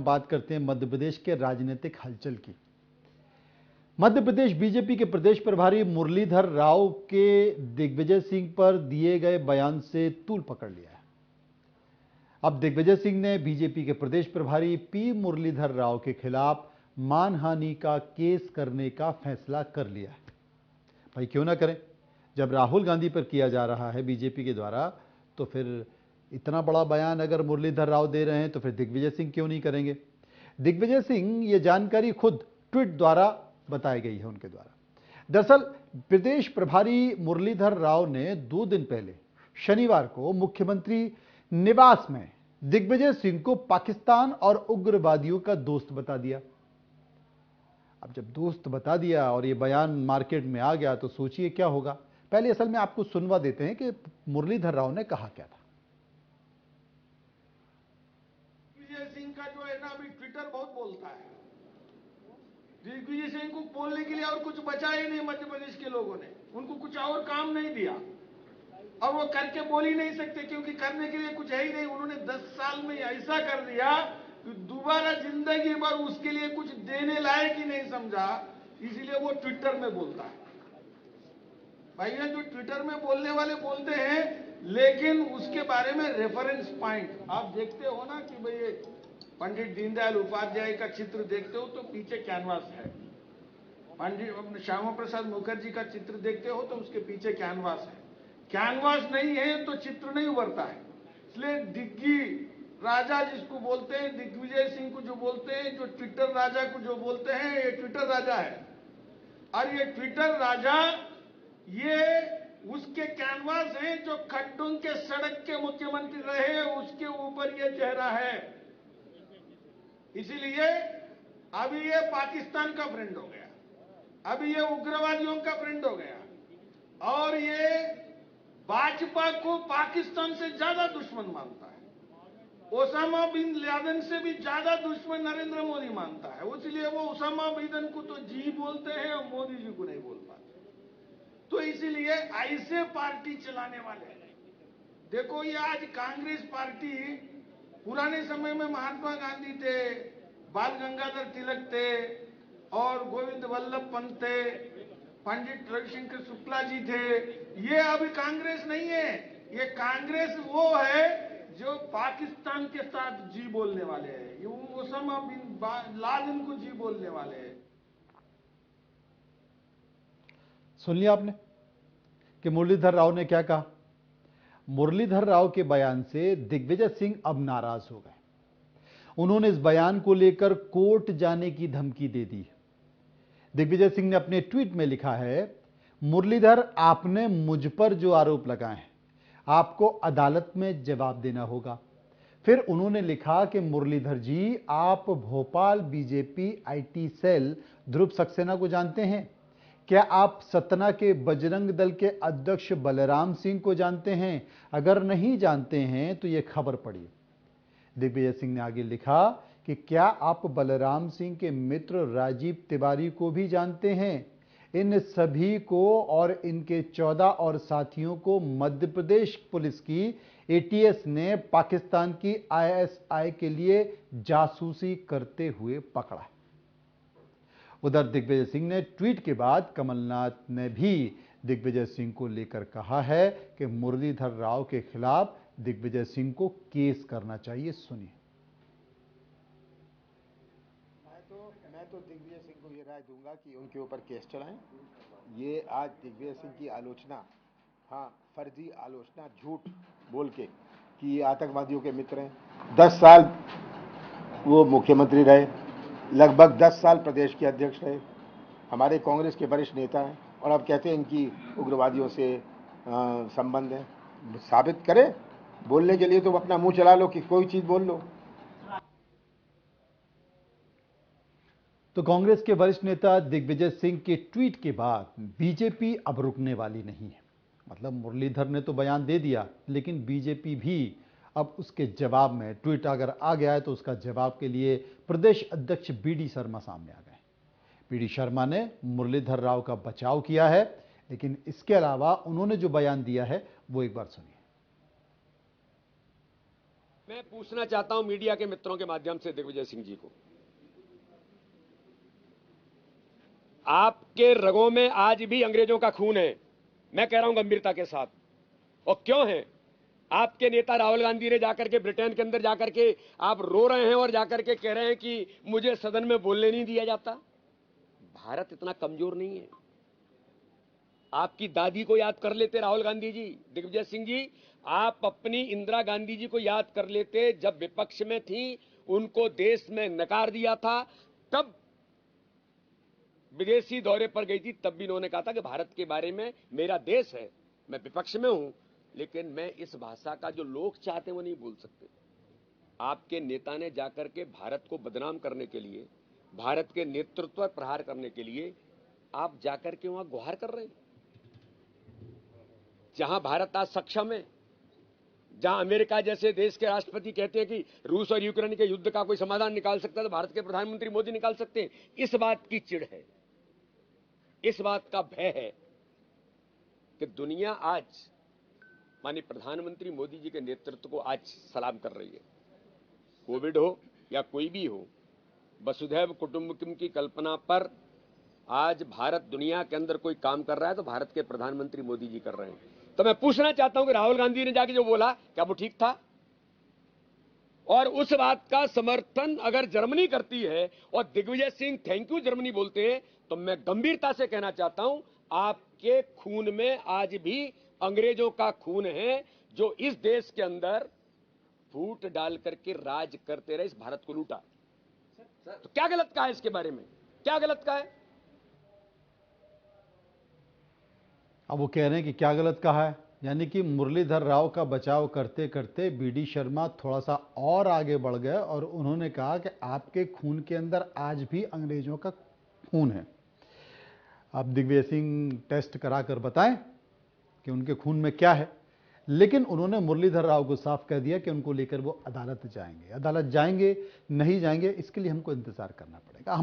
हम बात करते हैं मध्य प्रदेश के राजनीतिक हलचल की। मध्य प्रदेश बीजेपी के प्रदेश प्रभारी मुरलीधर राव के दिग्विजय सिंह पर दिए गए बयान से तूल पकड़ लिया है। अब दिग्विजय सिंह ने बीजेपी के प्रदेश प्रभारी पी मुरलीधर राव के खिलाफ मानहानि का केस करने का फैसला कर लिया है। भाई क्यों ना करें, जब राहुल गांधी पर किया जा रहा है बीजेपी के द्वारा, तो फिर इतना बड़ा बयान अगर मुरलीधर राव दे रहे हैं तो फिर दिग्विजय सिंह क्यों नहीं करेंगे। दिग्विजय सिंह ये जानकारी खुद ट्वीट द्वारा बताई गई है उनके द्वारा। दरअसल प्रदेश प्रभारी मुरलीधर राव ने 2 दिन पहले शनिवार को मुख्यमंत्री निवास में दिग्विजय सिंह को पाकिस्तान और उग्रवादियों का दोस्त बता दिया। अब जब दोस्त बता दिया और ये बयान मार्केट में आ गया तो सोचिए क्या होगा। पहले असल में आपको सुनवा देते हैं कि मुरलीधर राव ने कहा क्या था। दिग्विजय सिंह का जो है ना, अभी ट्विटर बहुत बोलता है। दिग्विजय सिंह को बोलने के लिए और कुछ बचा ही नहीं। मध्य प्रदेश के लोगों ने उनको कुछ और काम नहीं दिया और वो करके बोल ही नहीं सकते, क्योंकि करने के लिए कुछ है ही नहीं। उन्होंने 10 साल में ऐसा कर दिया कि दोबारा जिंदगी भर उसके लिए कुछ देने लायक ही नहीं समझा, इसीलिए वो ट्विटर में बोलता है। भैया, जो ट्विटर में बोलने वाले बोलते हैं, लेकिन उसके बारे में रेफरेंस पॉइंट आप देखते हो ना कि भाई पंडित दीनदयाल उपाध्याय का चित्र देखते हो तो पीछे कैनवास है। पंडित श्यामा प्रसाद मुखर्जी का चित्र देखते हो तो उसके पीछे कैनवास है। कैनवास नहीं है तो चित्र नहीं उभरता है। इसलिए दिग्गी राजा जिसको बोलते हैं, दिग्विजय सिंह को जो बोलते हैं, जो ट्विटर राजा को जो बोलते हैं, ये ट्विटर राजा है। और ये ट्विटर राजा ये उसके कैनवास है जो खड्डों के सड़क के मुख्यमंत्री रहे, उसके ऊपर ये चेहरा है। इसीलिए अभी ये पाकिस्तान का फ्रेंड हो गया, अभी ये उग्रवादियों का फ्रेंड हो गया और ये भाजपा को पाकिस्तान से ज्यादा दुश्मन मानता है। ओसामा बिन लादेन से भी ज्यादा दुश्मन नरेंद्र मोदी मानता है। इसलिए वो ओसामा बिन को तो जी बोलते हैं और मोदी जी को नहीं बोल पाते। तो इसीलिए ऐसे पार्टी चलाने वाले, देखो ये आज कांग्रेस पार्टी, पुराने समय में महात्मा गांधी थे, बाल गंगाधर तिलक थे और गोविंद वल्लभ पंत थे, पंडित रविशंकर शुक्ला जी थे। ये अभी कांग्रेस नहीं है। ये कांग्रेस वो है जो पाकिस्तान के साथ जी बोलने वाले हैं। ये ओसामा बिन लादेन को जी बोलने वाले हैं। सुन लिया आपने कि मुरलीधर राव ने क्या कहा। मुरलीधर राव के बयान से दिग्विजय सिंह अब नाराज हो गए। उन्होंने इस बयान को लेकर कोर्ट जाने की धमकी दे दी। दिग्विजय सिंह ने अपने ट्वीट में लिखा है, मुरलीधर, आपने मुझ पर जो आरोप लगाए हैं आपको अदालत में जवाब देना होगा। फिर उन्होंने लिखा कि मुरलीधर जी, आप भोपाल बीजेपी आईटी सेल ध्रुव सक्सेना को जानते हैं? क्या आप सतना के बजरंग दल के अध्यक्ष बलराम सिंह को जानते हैं? अगर नहीं जानते हैं तो यह खबर पढ़िए। दिग्विजय सिंह ने आगे लिखा कि क्या आप बलराम सिंह के मित्र राजीव तिवारी को भी जानते हैं? इन सभी को और इनके 14 और साथियों को मध्य प्रदेश पुलिस की एटीएस ने पाकिस्तान की आईएसआई के लिए जासूसी करते हुए पकड़ा है। उधर दिग्विजय सिंह ने ट्वीट के बाद कमलनाथ ने भी दिग्विजय सिंह को लेकर कहा है कि मुरलीधर राव के खिलाफ दिग्विजय सिंह को केस करना चाहिए। सुनिए। मैं तो दिग्विजय सिंह को ये राय दूंगा कि उनके ऊपर केस चलाएं। ये आज दिग्विजय सिंह की आलोचना, हाँ फर्जी आलोचना, झूठ बोल के कि आतंकवादियों के मित्र हैं। 10 साल वो मुख्यमंत्री रहे, लगभग 10 साल प्रदेश के अध्यक्ष रहे, हमारे कांग्रेस के वरिष्ठ नेता हैं और अब कहते हैं इनकी उग्रवादियों से संबंध है। साबित करें। बोलने के लिए तो अपना मुंह चला लो कि कोई चीज बोल लो। तो कांग्रेस के वरिष्ठ नेता दिग्विजय सिंह के ट्वीट के बाद बीजेपी अब रुकने वाली नहीं है। मतलब मुरलीधर ने तो बयान दे दिया, लेकिन बीजेपी भी अब उसके जवाब में, ट्वीट अगर आ गया है तो उसका जवाब के लिए प्रदेश अध्यक्ष बीडी शर्मा सामने आ गए। बीडी शर्मा ने मुरलीधर राव का बचाव किया है, लेकिन इसके अलावा उन्होंने जो बयान दिया है वो एक बार सुनिए। मैं पूछना चाहता हूं मीडिया के मित्रों के माध्यम से दिग्विजय सिंह जी को, आपके रगों में आज भी अंग्रेजों का खून है। मैं कह रहा हूं गंभीरता के साथ। और क्यों है? आपके नेता राहुल गांधी ने जाकर के ब्रिटेन के अंदर जाकर के आप रो रहे हैं और जाकर के कह रहे हैं कि मुझे सदन में बोलने नहीं दिया जाता। भारत इतना कमजोर नहीं है। आपकी दादी को याद कर लेते राहुल गांधी जी। दिग्विजय सिंह जी, आप अपनी इंदिरा गांधी जी को याद कर लेते, जब विपक्ष में थी, उनको देश में नकार दिया था। तब विदेशी दौरे पर गई थी, तब भी इन्होंने कहा था कि भारत के बारे में, मेरा देश है, मैं विपक्ष में हूं, लेकिन मैं इस भाषा का जो लोग चाहते हैं वो नहीं बोल सकते। आपके नेता ने जाकर के भारत को बदनाम करने के लिए, भारत के नेतृत्व पर प्रहार करने के लिए आप जाकर के वहां गुहार कर रहे हैं। जहां भारत आज सक्षम है, जहां अमेरिका जैसे देश के राष्ट्रपति कहते हैं कि रूस और यूक्रेन के युद्ध का कोई समाधान निकाल सकता है, तो भारत के प्रधानमंत्री मोदी निकाल सकते हैं। इस बात की चिढ़ है, इस बात का भय है कि दुनिया आज माननीय प्रधानमंत्री मोदी जी के नेतृत्व को आज सलाम कर रही है। कोविड हो या कोई भी हो, वसुधैव कुटुंबकम की कल्पना पर आज भारत दुनिया के अंदर कोई काम कर रहा है तो भारत के प्रधानमंत्री मोदी जी कर रहे हैं। तो मैं पूछना चाहता हूं कि राहुल गांधी ने जाके जो बोला, क्या वो ठीक था? और उस बात का समर्थन अगर जर्मनी करती है और Digvijay Singh thank you Germany बोलते हैं, तो मैं गंभीरता से कहना चाहता हूं, आपके खून में आज भी अंग्रेजों का खून है, जो इस देश के अंदर फूट डाल करके राज करते रहे, इस भारत को लूटा। तो क्या गलत कहा है इसके बारे में? क्या गलत कहा है? अब वो कह रहे हैं कि क्या गलत कहा है, यानी कि मुरलीधर राव का बचाव करते करते बीडी शर्मा थोड़ा सा और आगे बढ़ गए और उन्होंने कहा कि आपके खून के अंदर आज भी अंग्रेजों का खून है। अब दिग्विजय सिंह टेस्ट करा कर बताएं कि उनके खून में क्या है, लेकिन उन्होंने मुरलीधर राव को साफ कह दिया कि उनको लेकर वो अदालत जाएंगे। अदालत जाएंगे नहीं जाएंगे, इसके लिए हमको इंतजार करना पड़ेगा।